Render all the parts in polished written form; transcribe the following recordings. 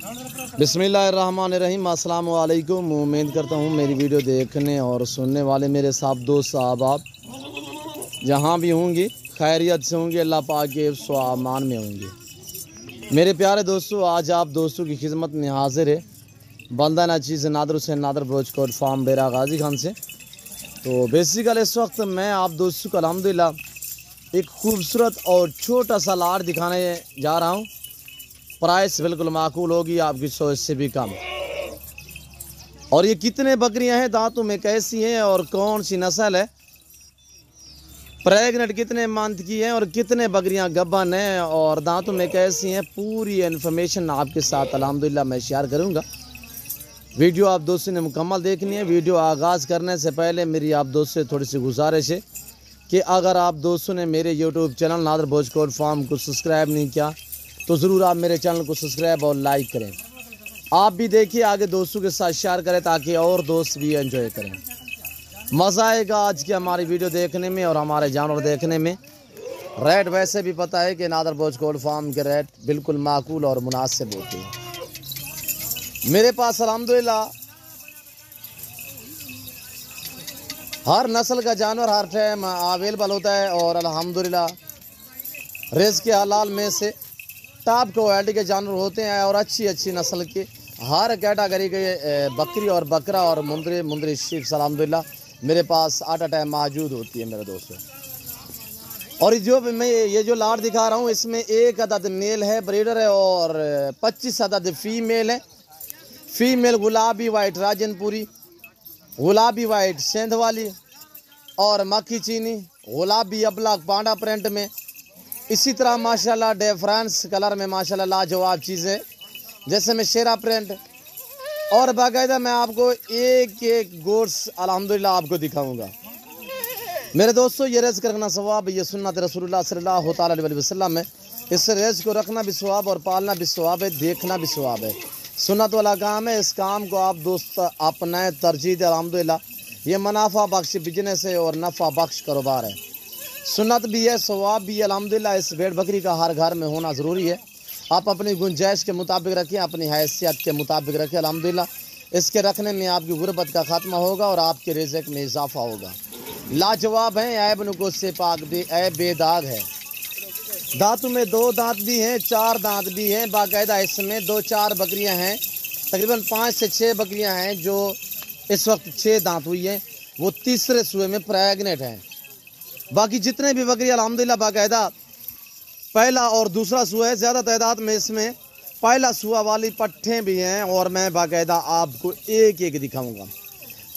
बिस्मिल्लाहिर्रहमानिर्रहीम। अस्सलाम वालेकुम। उम्मीद करता हूँ मेरी वीडियो देखने और सुनने वाले मेरे सब दोस्त आप जहाँ भी होंगे खैरियत से होंगे, अल्लाह पाक के स्वामान में होंगे। मेरे प्यारे दोस्तों, आज आप दोस्तों की खिदमत में हाजिर है बंदा नाचीज़ नादर हुसैन नादर ब्रोचकोट फार्म डेरा गाजी खान से। तो बेसिकल इस वक्त मैं आप दोस्तों को अल्हम्दुलिल्लाह एक खूबसूरत और छोटा सा लाड़ दिखाने जा रहा हूँ। प्राइस बिल्कुल माकूल होगी, आपकी सोच से भी कम। और ये कितने बकरियां हैं, दांतों में कैसी हैं और कौन सी नस्ल है, प्रेग्नेंट कितने मंथ की हैं और कितने बकरियां गब्बन हैं और दांतों में कैसी हैं, पूरी इन्फॉर्मेशन आपके साथ अल्हम्दुलिल्लाह मैं शेयर करूंगा। वीडियो आप दोस्तों ने मुकम्मल देखनी है। वीडियो आगाज़ करने से पहले मेरी आप दोस्तों से थोड़ी सी गुजारिश है कि अगर आप दोस्तों ने मेरे यूट्यूब चैनल नादर ब्रोचकोट फार्म को सब्सक्राइब नहीं किया तो ज़रूर आप मेरे चैनल को सब्सक्राइब और लाइक करें। आप भी देखिए, आगे दोस्तों के साथ शेयर करें ताकि और दोस्त भी एंजॉय करें। मज़ा आएगा आज की हमारी वीडियो देखने में और हमारे जानवर देखने में। रेट वैसे भी पता है कि नादर ब्रोचकोट फार्म के रेट बिल्कुल माकूल और मुनासिब होते हैं। मेरे पास अल्हम्दुलिल्लाह हर नस्ल का जानवर हर टाइम अवेलेबल होता है और अल्हम्दुलिल्लाह रिज़्क़ के हलाल में से टॉप क्वालिटी के जानवर होते हैं और अच्छी नस्ल के हर कैटेगरी के बकरी और बकरा और मुंदरी शीप अल्हम्दुलिल्लाह मेरे पास आट टाइम मौजूद होती है मेरे दोस्तों। और जो मैं ये जो लाड़ दिखा रहा हूँ इसमें एक अदद मेल है, ब्रीडर है, और 25 अदद फीमेल है। फीमेल गुलाबी वाइट राजनपुरी, गुलाबी वाइट सेंध वाली और मक्खी चीनी, गुलाबी अबलाक पांडा प्रिंट में। इसी तरह माशाल्लाह डिफरेंस कलर में माशाल्लाह लाजवाब चीज़ें जैसे में शेरा प्रिंट। और बाकायदा मैं आपको एक एक गोट्स अल्हम्दुलिल्लाह आपको दिखाऊंगा। मेरे दोस्तों, ये रेज़ करना सवाब, ये सुन्नत रसूलुल्लाह सल्लल्लाहु अलैहि वसल्लम है। इस रेज़ को रखना भी सवाब और पालना भी सवाब है, देखना भी सवाब है। सुन्नत वाला काम है, इस काम को आप दोस्त अपनाएं, तरजीह दें। अल्हम्दुलिल्लाह ये मुनाफा बख्श बिजनेस है और नफ़ा बख्श कारोबार है। सुन्नत भी है, सवाब भी है। अल्हम्दुलिल्लाह इस भेड़ बकरी का हर घर में होना ज़रूरी है। आप अपनी गुंजाइश के मुताबिक रखें, अपनी हैसियत के मुताबिक रखें। अल्हम्दुलिल्लाह इसके रखने में आपकी गुर्बत का खात्मा होगा और आपके रिज़्क़ में इजाफा होगा। लाजवाब हैं, ऐब नुक़्स से पाक भी, ऐब बेदाग है। दांतों में 2 दांत भी हैं, 4 दांत भी हैं। बाकायदा इसमें 2-4 बकरियां हैं, तकरीबन 5 से 6 बकरियां हैं जो इस वक्त 6 दांत हुई हैं, वो तीसरे सूए में प्रेग्नेंट हैं। बाकी जितने भी बकरी अल्हम्दुलिल्लाह बाकायदा पहला और दूसरा सूआ है। ज़्यादा तादाद में इसमें पहला सूआ वाली पट्ठें भी हैं और मैं बाकायदा आपको एक एक दिखाऊंगा।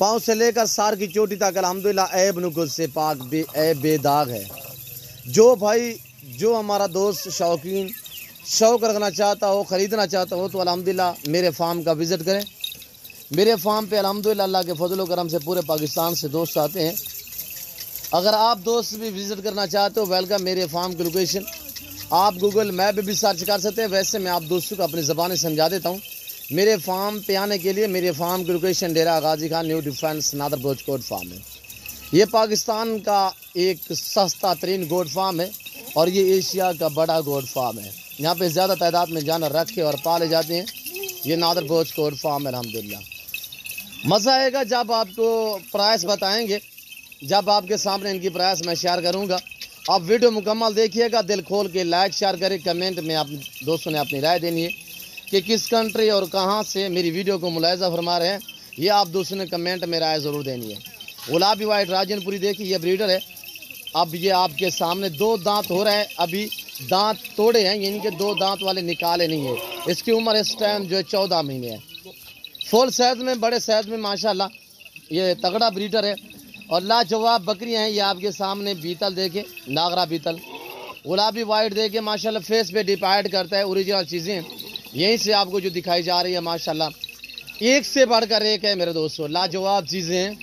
पाँव से लेकर सार की चोटी तक अल्हम्दुलिल्लाह ऐब नुक़्स से पाक भी, ऐब बेदाग है। जो हमारा दोस्त शौकीन शौक़ रखना चाहता हो, ख़रीदना चाहता हो तो अल्हम्दुलिल्लाह मेरे फार्म का विज़िट करें। मेरे फार्म पे अल्हम्दुलिल्लाह अल्लाह के फजल करम से पूरे पाकिस्तान से दोस्त आते हैं। अगर आप दोस्त भी विज़िट करना चाहते हो, वेलकम। मेरे फार्म की लोकेशन आप गूगल मैप पे भी सर्च कर सकते हैं। वैसे मैं आप दोस्तों को अपनी ज़बान समझा देता हूँ। मेरे फार्म पे आने के लिए मेरे फार्म की location Dera Ghazi Khan new defence नादर ब्रोचकोट फार्म है। ये पाकिस्तान का एक सस्ता तरीन गोट फार्म है और ये एशिया का बड़ा गोट फार्म है। यहाँ पे ज़्यादा तादाद में जानवर रखे और पाले जाते हैं। ये नादर ब्रोचकोट फार्म है। अल्हम्दुलिल्लाह मज़ा आएगा जब आपको प्राइस बताएँगे, जब आपके सामने इनकी प्राइस मैं शेयर करूँगा। आप वीडियो मुकम्मल देखिएगा, दिल खोल के लाइक शेयर करें। कमेंट में आप दोस्तों ने अपनी राय देनी है कि किस कंट्री और कहाँ से मेरी वीडियो को मुलाहिज़ा फरमा रहे हैं, ये आप दोस्तों ने कमेंट में राय ज़रूर देनी है। गुलाबी वाइट राजनपुरी देखिए, ये ब्रीडर है। अब ये आपके सामने 2 दांत हो रहे हैं, अभी दांत तोड़े हैं, इनके 2 दांत वाले निकाले नहीं है। इसकी उम्र इस टाइम जो है 14 महीने है। फुल साइज़ में, बड़े साइज़ में माशाल्लाह ये तगड़ा ब्रीडर है और लाजवाब बकरियां हैं। ये आपके सामने बीतल देखें, नागरा बीतल, गुलाबी वाइट देखें माशाल्लाह। फेस पे डिपेंड करता है, ओरिजिनल चीज़ें यहीं से आपको जो दिखाई जा रही है माशाल्लाह एक से बढ़कर एक है मेरे दोस्तों। लाजवाब चीज़ें हैं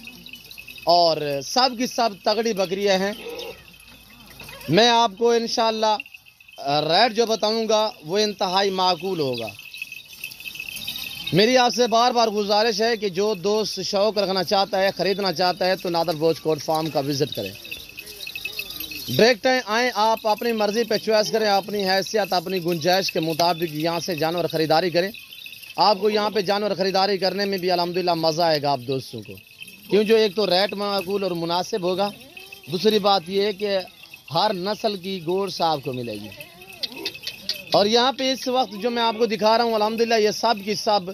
और सब की सब तगड़ी बकरियां हैं। मैं आपको इंशाल्लाह रेट जो बताऊंगा वो इंतहाई माकूल होगा। मेरी आपसे बार बार गुजारिश है कि जो दोस्त शौक़ रखना चाहता है, ख़रीदना चाहता है तो नादर ब्रोचकोट फार्म का विज़िट करें। डायरेक्ट आएँ, आप अपनी मर्ज़ी पे चॉइस करें, अपनी हैसियत अपनी गुंजाइश के मुताबिक यहाँ से जानवर ख़रीदारी करें। आपको यहाँ पे जानवर ख़रीदारी करने में भी अल्हम्दुलिल्लाह मज़ा आएगा आप दोस्तों को, क्यों जो एक तो रेट माकूल और मुनासिब होगा, दूसरी बात ये है कि हर नस्ल की गोश्त आपको मिलेगी। और यहाँ पे इस वक्त जो मैं आपको दिखा रहा हूँ अल्हम्दुलिल्लाह ये सब की सब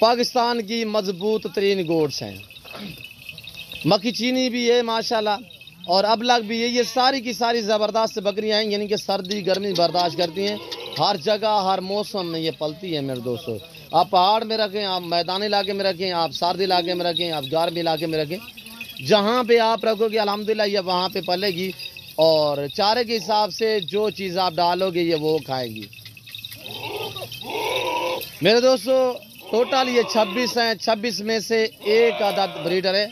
पाकिस्तान की मजबूत तरीन गोश्त हैं। मक्खी चीनी भी है माशाल्लाह, और अबलग भी है। ये सारी की सारी ज़बरदस्त बकरियाँ हैं, यानी कि सर्दी गर्मी बर्दाश्त करती हैं। हर जगह हर मौसम में ये पलती है मेरे दोस्तों। आप पहाड़ में रखें, आप मैदानी इलाके में रखें, आप सर्दी इलाके में रखें, आप गर्म इलाके में रखें, जहाँ पे आप रखोगे अल्हम्दुलिल्लाह ये वहाँ पे पलेगी। और चारे के हिसाब से जो चीज़ आप डालोगे ये वो खाएगी। मेरे दोस्तों टोटल ये 26 हैं, 26 में से एक अदद ब्रीडर है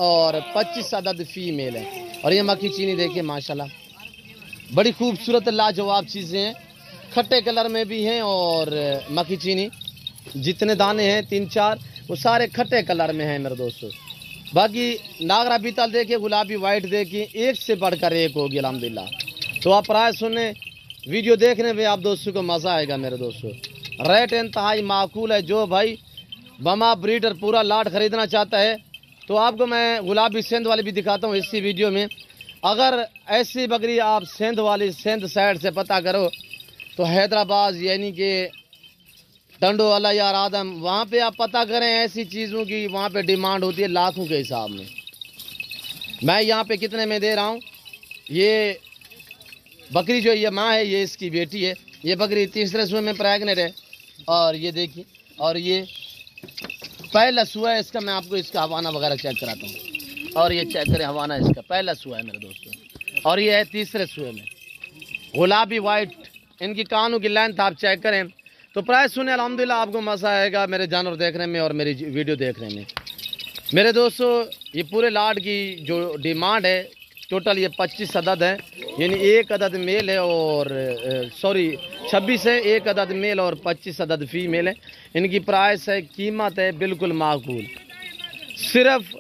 और 25 अदद फीमेल है। और ये मक्खी चीनी देखिए माशाल्लाह बड़ी खूबसूरत लाजवाब चीज़ें हैं, खट्टे कलर में भी हैं। और मक्खी चीनी जितने दाने हैं 3-4 वो सारे खट्टे कलर में हैं मेरे दोस्तों। बाकी नागरा बीतल देखिए, गुलाबी वाइट देखिए, एक से बढ़कर एक होगी अल्हम्दुलिल्लाह। तो आप प्राय सुनने वीडियो देखने में आप दोस्तों को मज़ा आएगा मेरे दोस्तों। रेट इंतहाई माकूल है। जो भाई बमा ब्रीडर पूरा लाट ख़रीदना चाहता है तो आपको मैं गुलाबी सेंध वाली भी दिखाता हूँ इसी वीडियो में। अगर ऐसी बकरी आप सेंध वाली सेंध साइड से पता करो तो हैदराबाद यानी कि टंडो वाला या आदम, वहाँ पे आप पता करें ऐसी चीज़ों की वहाँ पे डिमांड होती है लाखों के हिसाब में। मैं यहाँ पे कितने में दे रहा हूँ। ये बकरी जो ये माँ है ये इसकी बेटी है। ये बकरी तीसरे सुबह में प्रेग्नेंट है। और ये देखिए, और ये पहला सुआ है इसका। मैं आपको इसका हवाना वगैरह चेक कराता हूँ। और ये चेक करें हवाना इसका पहला सुआ है मेरे दोस्तों। और ये है तीसरे सुए में गुलाबी वाइट। इनकी कानों की लेंथ आप चेक करें तो प्राय सुने अल्हम्दुलिल्लाह आपको मज़ा आएगा मेरे जानवर देखने में और मेरी वीडियो देखने में। मेरे दोस्तों ये पूरे लाट की जो डिमांड है टोटल ये 25 अदद है, यानी एक अदद मेल है और 26 है, एक अदद मेल और 25 अदद फीमेल है। इनकी प्राइस है, कीमत है बिल्कुल माकूल। सिर्फ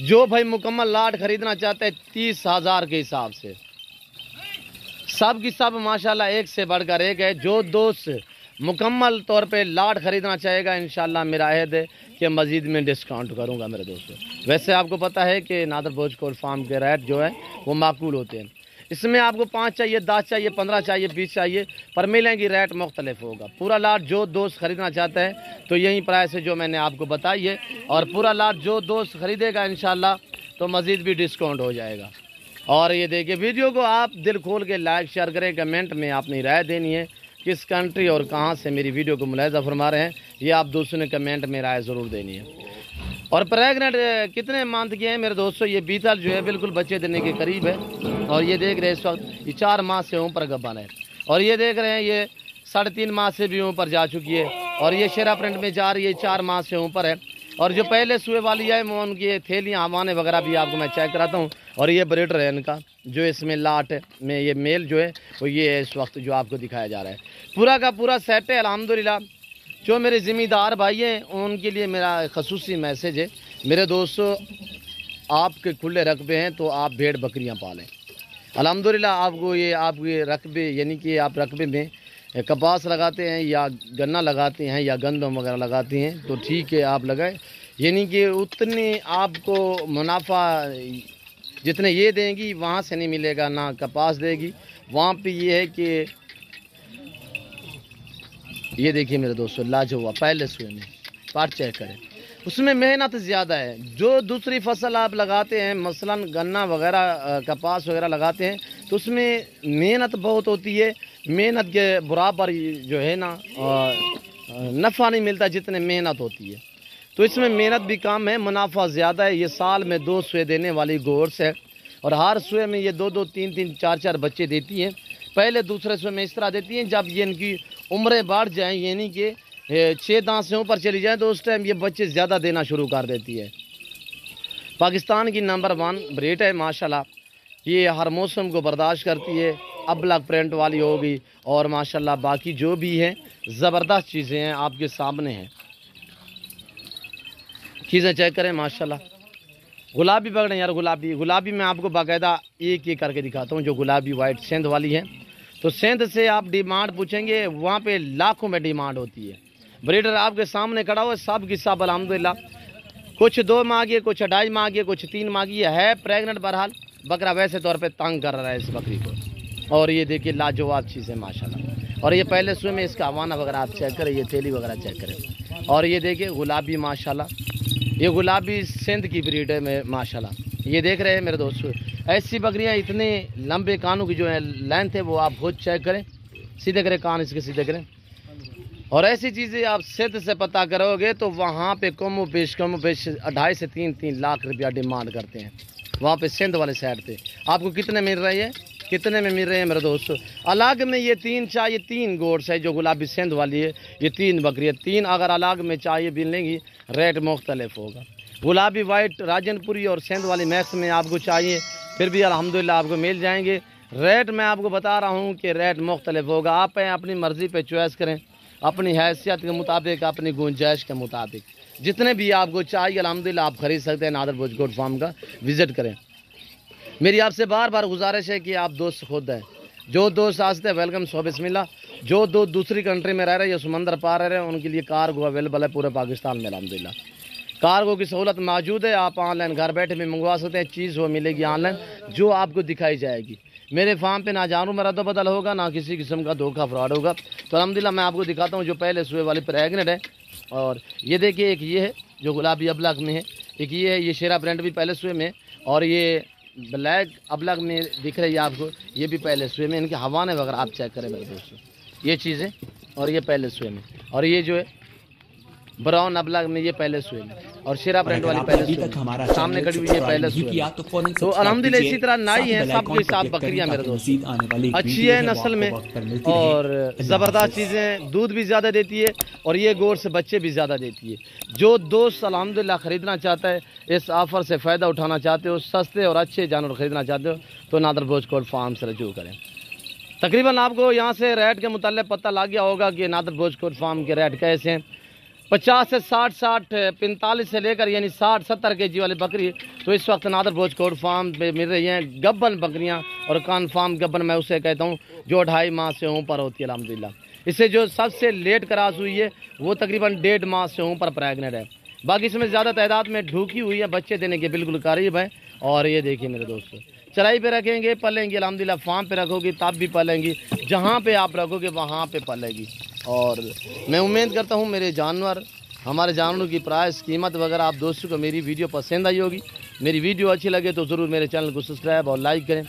जो भाई मुकम्मल लाट ख़रीदना चाहते हैं 30,000 के हिसाब से, सब की सब माशाल्लाह एक से बढ़कर एक है। जो दोस्त मुकम्मल तौर पे लाट ख़रीदना चाहेगा इंशाल्लाह मेरा अहद है कि मज़ीद में डिस्काउंट करूंगा मेरे दोस्तों। वैसे आपको पता है कि नादर भोज कोल फार्म के रेट जो है वो माकूल होते हैं। इसमें आपको 5 चाहिए, 10 चाहिए, 15 चाहिए, 20 चाहिए, पर मिलेंगी रेट मुख्तलिफ होगा। पूरा लाट जो दोस्त ख़रीदना चाहता है तो यही प्राइस है जो मैंने आपको बताई है। और पूरा लाट जो दोस्त ख़रीदेगा इंशाल्लाह तो मज़ीद भी डिस्काउंट हो जाएगा। और ये देखिए वीडियो को आप दिल खोल के लाइक शेयर करें, कमेंट में अपनी राय देनी है किस कंट्री और कहाँ से मेरी वीडियो को मुलाहिज़ा फरमा रहे हैं, ये आप दोस्तों ने कमेंट में राय ज़रूर देनी है। और प्रेगनेंट कितने मंथ के हैं मेरे दोस्तों। ये बीतल जो है बिल्कुल बच्चे देने के करीब है। और ये देख रहे हैं इस वक्त ये 4 माह से ऊपर गब्बन है। और ये देख रहे हैं ये 3.5 माह से भी ऊपर जा चुकी है। और ये शेरा प्रिंट में जा रही है, 4 माह से ऊपर है। और जो पहले सुए वाली है वो उनकी थैलियाँ हवाने वगैरह भी आपको मैं चेक कराता हूँ। और ये ब्रीडर है इनका, जो इसमें लाट में ये मेल जो है वो ये है इस वक्त जो आपको दिखाया जा रहा है। पूरा का पूरा सेट है अल्हम्दुलिल्लाह। जो मेरे ज़िम्मेदार भाई हैं उनके लिए मेरा खसूसी मैसेज है, मेरे दोस्तों आपके खुले रकबे हैं तो आप भेड़ बकरियां पालें। अल्हम्दुलिल्लाह आपको ये आपके रकबे यानी कि आप रकबे में कपास लगाते हैं या गन्ना लगाते हैं या गंदम वगैरह लगाते हैं तो ठीक है आप लगाएं, यानी कि उतनी आपको मुनाफा जितने ये देंगी वहाँ से नहीं मिलेगा, ना कपास देगी। वहाँ पे ये है कि ये देखिए मेरे दोस्तों लाजवाब पहले सुए में पार्ट चेक करें, उसमें मेहनत ज़्यादा है। जो दूसरी फसल आप लगाते हैं मसलन गन्ना वगैरह कपास वगैरह लगाते हैं तो उसमें मेहनत बहुत होती है, मेहनत के बराबर जो है ना नफ़ा नहीं मिलता जितने मेहनत होती है। तो इसमें मेहनत भी कम है, मुनाफा ज़्यादा है। ये साल में 2 सुए देने वाली गोश्त है और हर सुए में ये 2-2, 3-3, 4-4 बच्चे देती हैं। पहले दूसरे सुए में इस तरह देती हैं, जब ये इनकी उम्रें बढ़ जाएँ यानी कि 6 दांत से ऊपर चली जाए तो उस टाइम ये बच्चे ज़्यादा देना शुरू कर देती है। पाकिस्तान की नंबर 1 ब्रीड है माशाल्लाह। ये हर मौसम को बर्दाश्त करती है, अबलग प्रिंट वाली होगी और माशाल्लाह बाकी जो भी हैं ज़बरदस्त चीज़ें हैं आपके सामने हैं। चीज़ें चेक करें माशाल्लाह। गुलाबी पकड़ें यार, गुलाबी मैं आपको बाकायदा एक एक करके दिखाता हूँ। जो गुलाबी वाइट सेंध वाली है तो सेंध से आप डिमांड पूछेंगे वहाँ पे लाखों में डिमांड होती है। ब्रीडर आपके सामने खड़ा हुआ, सब की सब अल्हम्दुलिल्लाह, कुछ 2 माह की, कुछ 2.5 माह की, कुछ 3 माह की है प्रेग्नेंट। बहरहाल बकरा वैसे तौर पे तंग कर रहा है इस बकरी को। और ये देखिए लाजवाब चीज़ है माशाल्लाह। और ये पहले सुबह में इसका हवाना वगैरह आप चेक करें, ये थैली वगैरह चेक करें। और ये देखिए गुलाबी माशाल्लाह, ये गुलाबी सिंध की ब्रीड है माशाल्लाह। ये देख रहे हैं मेरे दोस्तों, ऐसी बकरियां इतने लंबे कानों की जो है लेंथ है वो आप खुद चेक करें, सीधे करें कान इसके सीधे करें। और ऐसी चीज़ें आप सिद्ध से पता करोगे तो वहाँ पे कम पेश 2.5 से 3 लाख रुपया डिमांड करते हैं वहाँ पे सिंध वाले साइड पे। आपको कितने मिल रही है, कितने में मिल रहे हैं मेरे दोस्तों? अलग में ये 3 चाहिए, 3 गोड्स है जो गुलाबी सिंध वाली है, ये 3 बकरी है। 3 अगर अलग में चाहिए मिलेंगी, रेट मुख्तलिफ होगा। गुलाबी वाइट राजनपुरी और सिंध वाली मैक्स में आपको चाहिए फिर भी अल्हम्दुलिल्लाह आपको मिल जाएंगे। रेट मैं आपको बता रहा हूँ कि रेट मुख्तलिफ होगा। आप अपनी मर्ज़ी पे चॉइस करें, अपनी हैसियत के मुताबिक, अपनी गुंजाइश के मुताबिक जितने भी आपको चाहिए अल्हम्दुलिल्लाह आप ख़रीद सकते हैं। नादर भोज गोट फार्म का विज़िट करें। मेरी आपसे बार बार गुजारिश है कि आप दोस्त खुद हैं, जो दोस्त आते हैं वेलकम सो बिस्मिल्लाह। जो दोस्त दूसरी कंट्री में रह रहे हैं या समंदर पार रह रहे हैं उनके लिए कार्गो अवेलेबल है पूरे पाकिस्तान में अल्हम्दुलिल्लाह। कार्गो की सहूलत मौजूद है, आप ऑनलाइन घर बैठे भी मंगवा सकते हैं। चीज़ वो मिलेगी ऑनलाइन जो आपको दिखाई जाएगी। मेरे फार्म पे ना जानू मेरा तो बदल होगा, ना किसी किस्म का धोखा फ्रॉड होगा। तो अल्हम्दुलिल्लाह मैं आपको दिखाता हूँ जो पहले सुबह वाली प्रेग्नेंट है। और ये देखिए एक ये है जो गुलाबी अबलग में है, एक ये है, ये शेरा ब्रांड भी पहले सुबह में, और ये ब्लैक अबलग में दिख रही है आपको, ये भी पहले सुबह में। इनके हवाने वगैरह आप चेक करें मेरे दोस्तों, ये चीज़ें। और ये पहले सुबह में, और ये जो है ब्राउन अबलग में ये पहले सुबह में, और शेरा ब्रांड वाली पहले हमारा सामने खड़ी हुई है पहले सुबह। तो अल्हम्दुलिल्लाह इसी तरह नाई है सबके साथ बकरियां मेरे दोस्त, अच्छी है नस्ल में और ज़बरदस्त चीज़ें, दूध भी ज़्यादा देती है और ये गोश्त से बच्चे भी ज़्यादा देती है। जो दोस्त अल्हम्दुलिल्लाह ख़रीदना चाहता है, इस ऑफ़र से फ़ायदा उठाना चाहते हो, सस्ते और अच्छे जानवर ख़रीदना चाहते हो तो नादर भोज गोट फार्म से रजू करें। तकरीबन आपको यहाँ से रेट के मुताल्लिक़ पता लग गया होगा कि नादर भोज गोट फार्म के रेट कैसे हैं। 50 से 60 45 से लेकर यानी 60-70 kg वाली बकरी तो इस वक्त नादर भोज गोट फार्म पे मिल रही हैं। गब्बन बकरियां, और कन्फर्म गब्बन मैं उसे कहता हूं जो 2.5 माह से ऊपर होती है अल्हम्दुलिल्लाह। इससे जो सबसे लेट क्रॉस हुई है वो तकरीबन 1.5 माह से ऊपर प्रेग्नेंट है। बाकी इसमें ज़्यादा तादाद में ढूकी हुई है, बच्चे देने के बिल्कुल करीब है। और ये देखिए मेरे दोस्तों, चराई पे रखेंगे पलेंगी अल्हम्दुलिल्लाह, फार्म पे रखोगी तब भी पलेंगी, जहाँ पे आप रखोगे वहाँ पे पलेगी। और मैं उम्मीद करता हूँ मेरे जानवर, हमारे जानवरों की प्राइस कीमत वगैरह आप दोस्तों को मेरी वीडियो पसंद आई होगी। मेरी वीडियो अच्छी लगे तो ज़रूर मेरे चैनल को सब्सक्राइब और लाइक करें।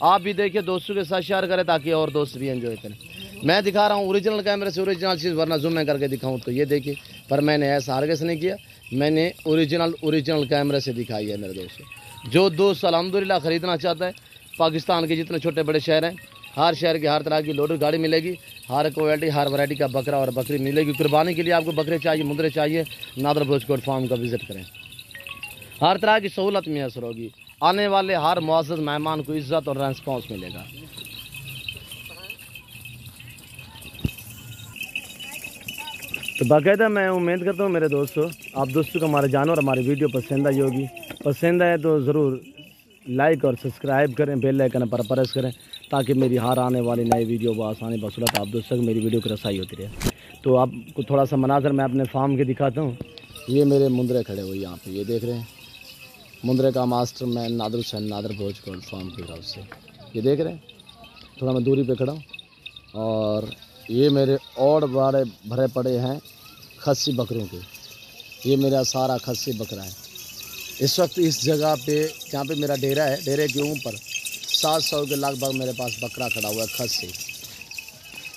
आप भी देखिए, दोस्तों के साथ शेयर करें ताकि और दोस्त भी एंजॉय करें। मैं दिखा रहा हूँ ओरिजिनल कैमरे से ओरिजिनल चीज़, वरना जूम में करके दिखाऊँ तो ये देखिए, पर मैंने ऐसा हरगिज़ नहीं किया, मैंने ओरिजिनल कैमरे से दिखाई है मेरे दोस्तों। जो दोस्त अल्हम्दुलिल्लाह ख़रीदना चाहता है, पाकिस्तान के जितने छोटे बड़े शहर हैं, हर शहर के हर तरह की लोडर गाड़ी मिलेगी, हर क्वालिटी हर वैरायटी का बकरा और बकरी मिलेगी। कुर्बानी के लिए आपको बकरे चाहिए, मुंदरे चाहिए, नादर भोज गोट फार्म का विज़िट करें। हर तरह की सहूलत मैसर होगी, आने वाले हर मुअज़्ज़ज़ मेहमान को इज़्ज़त और रेस्पॉन्स मिलेगा। तो बाकायदा मैं उम्मीद करता हूँ मेरे दोस्तों, आप दोस्तों को हमारे जानवर हमारी वीडियो पसंद आई होगी। पसंद आए तो ज़रूर लाइक और सब्सक्राइब करें, बेल आइकन पर प्रेस करें ताकि मेरी हर आने वाली नई वीडियो बआसानी बसूरत आप दोस्तों को मेरी वीडियो की रसाई होती रहे। तो आपको थोड़ा सा मनाजर मैं अपने फार्म के दिखाता हूँ। ये मेरे मुंदरे खड़े हुए यहाँ पे, ये देख रहे हैं, मुंदरे का मास्टर मैन नादर हुसैन, नादर भोज गोट फार्म की तरफ से, ये देख रहे हैं। थोड़ा मैं दूरी पे खड़ा हूँ। और ये मेरे और बड़े भरे पड़े हैं खस्सी बकरों के, ये मेरा सारा खस्सी बकरा है। इस वक्त इस जगह पे जहाँ पे मेरा डेरा है, डेरे के ऊपर 700 के लगभग मेरे पास बकरा खड़ा हुआ है खस्सी।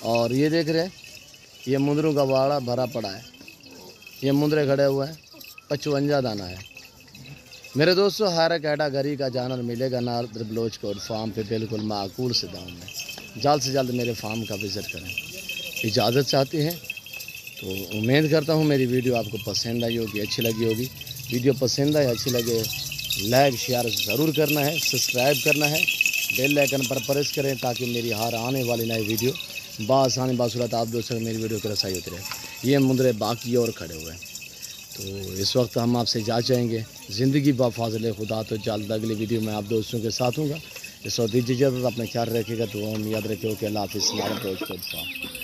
और ये देख रहे हैं, ये मुंदरों का वाड़ा भरा पड़ा है, ये मुंदरे खड़े हुए हैं, 55 दाना है। मेरे दोस्तों हर कैटेगरी का जानवर मिलेगा नादर भोज गोट फार्म पे बिल्कुल माकूल से दाम में। जल्द से जल्द मेरे फार्म का विज़िट करें। इजाज़त चाहते हैं तो उम्मीद करता हूँ मेरी वीडियो आपको पसंद आई होगी, अच्छी लगी होगी। वीडियो पसंद आए, अच्छी लगे, लाइक शेयर ज़रूर करना है, सब्सक्राइब करना है, बेल आइकन पर प्रेस करें ताकि मेरी हर आने वाली नई वीडियो बआसानी बसूरत आप दोस्तों को मेरी वीडियो की रसाई होती रहे। ये मुंदरे बाकी और खड़े हुए हैं। तो इस वक्त हम आपसे जा चाहेंगे, ज़िंदगी बाफाज़िल खुदा, तो जल्द अगली वीडियो में आप दोस्तों के साथ हूँगा। इस वक्त दीजिए इजाज़त, अपना ख्याल रखिएगा, तो हम याद रखिए कि अल्लाह हाफ़िज़।